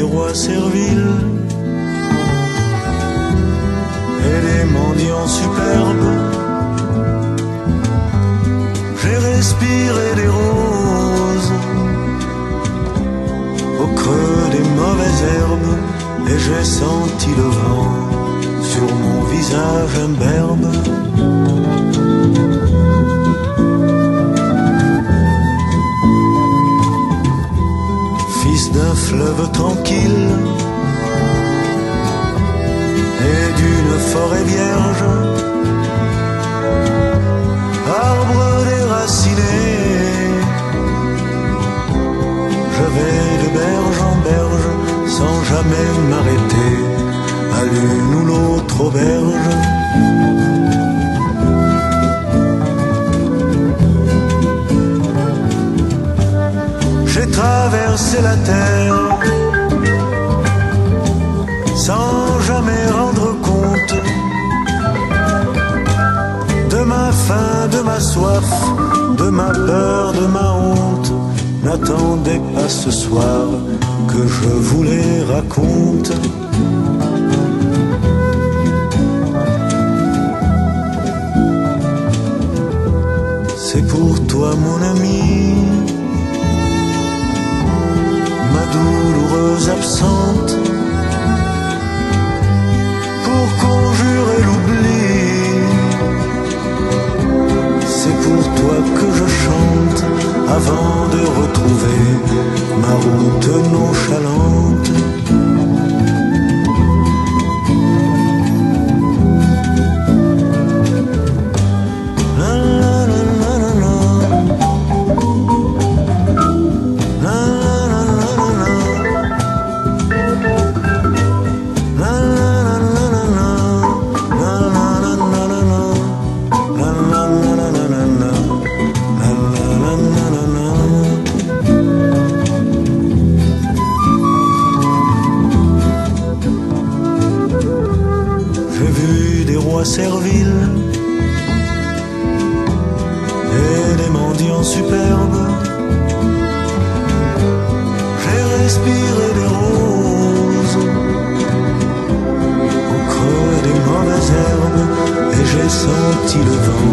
des rois serviles et des mendiants superbes. J'ai respiré des roses au creux des mauvaises herbes, et j'ai senti le vent sur mon visage imberbe. Fils d'un fleuve tranquille et d'une forêt vierge, arbre déraciné, je vais de berge en berge sans jamais m'arrêter à l'une ou l'autre auberge. J'ai traversé la terre sans jamais rendre compte de ma faim, de ma soif, de ma peur, de ma honte. N'attendez pas ce soir que je vous les raconte. C'est pour toi mon ami, ma douloureuse absente, pour conjurer l'oubli. C'est pour toi que je chante avant de retrouver ma route nonchalante. Servile et des mendiants superbes. J'ai respiré des roses au creux des mauvaises herbes, et j'ai senti le vent